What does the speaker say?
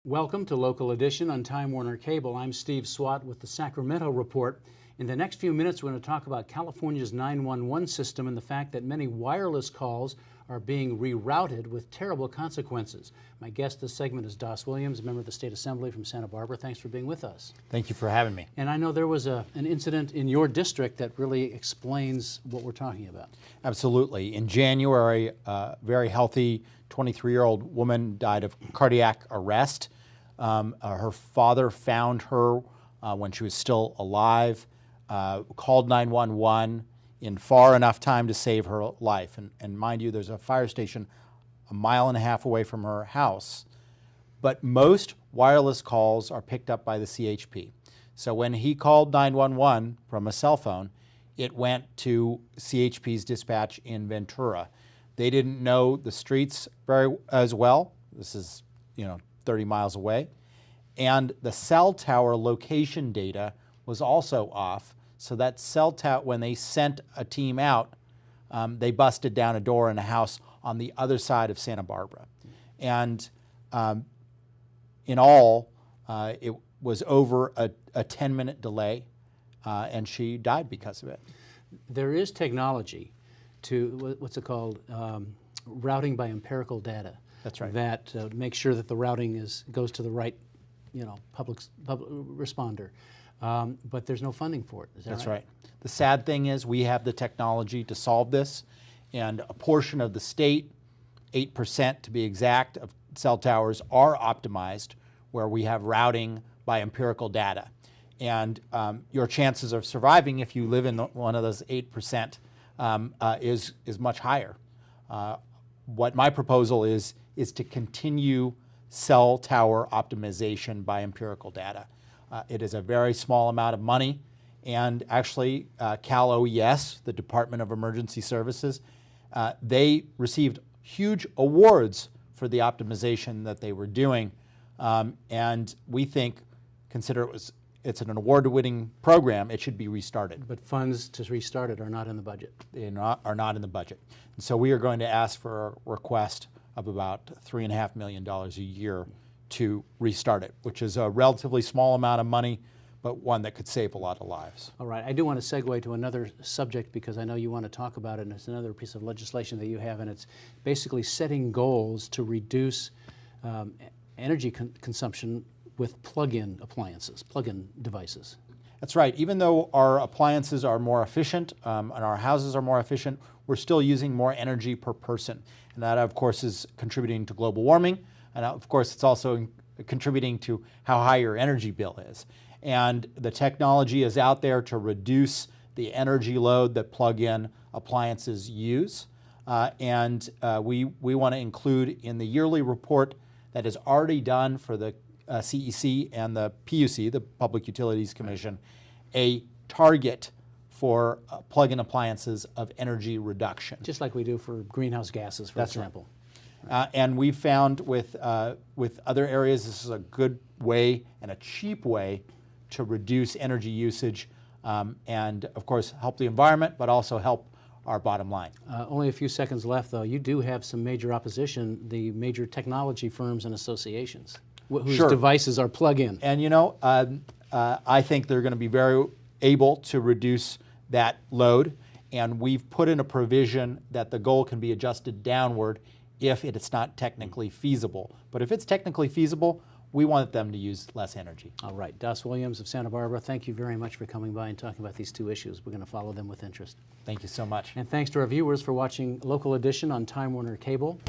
Welcome to Local Edition on Time Warner Cable. I'm Steve Swat with the Sacramento Report. In the next few minutes, we're going to talk about California's 911 system and the fact that many wireless calls are being rerouted with terrible consequences. My guest this segment is Das Williams, a member of the State Assembly from Santa Barbara. Thanks for being with us. Thank you for having me. And I know there was an incident in your district that really explains what we're talking about. Absolutely. In January, a very healthy 23-year-old woman died of cardiac arrest. Her father found her when she was still alive, called 911 in far enough time to save her life. And mind you, there's a fire station a mile and a half away from her house. But most wireless calls are picked up by the CHP. So when he called 911 from a cell phone, it went to CHP's dispatch in Ventura. They didn't know the streets as well. This is, 30 miles away. And the cell tower location data was also off. So that cell tower, when they sent a team out, they busted down a door in a house on the other side of Santa Barbara. And in all, it was over a 10-minute delay, and she died because of it. There is technology to, what's it called, routing by empirical data. That's right. That makes sure that the routing goes to the right, public responder. But there's no funding for it. Is that That's right? right. The sad thing is we have the technology to solve this, and a portion of the state, 8% to be exact, of cell towers are optimized where we have routing by empirical data. And your chances of surviving if you live in one of those 8% is much higher. What my proposal is to continue cell tower optimization by empirical data. It is a very small amount of money, and actually Cal OES, the Department of Emergency Services, they received huge awards for the optimization that they were doing, and we think, consider it's an award-winning program, it should be restarted. But funds to restart it are not in the budget. They are not in the budget. And so we are going to ask for a request of about $3.5 million a year to restart it, which is a relatively small amount of money, but one that could save a lot of lives. All right. I do want to segue to another subject because I know you want to talk about it, and it's another piece of legislation that you have, and it's basically setting goals to reduce energy consumption with plug-in appliances, plug-in devices. That's right. Even though our appliances are more efficient and our houses are more efficient, we're still using more energy per person. And that, of course, is contributing to global warming. And, of course, it's also contributing to how high your energy bill is. And the technology is out there to reduce the energy load that plug-in appliances use. We want to include in the yearly report that is already done for the CEC and the PUC, the Public Utilities Commission, a target for plug-in appliances of energy reduction. Just like we do for greenhouse gases, for example. Right. And we've found with other areas, this is a good way and a cheap way to reduce energy usage and, of course, help the environment, but also help our bottom line. Only a few seconds left, though. You do have some major opposition, the major technology firms and associations, whose devices are plug-in. And, I think they're going to be very able to reduce that load, and we've put in a provision that the goal can be adjusted downward if it's not technically feasible. But if it's technically feasible, we want them to use less energy. All right. Das Williams of Santa Barbara, thank you very much for coming by and talking about these two issues. We're going to follow them with interest. Thank you so much. And thanks to our viewers for watching Local Edition on Time Warner Cable.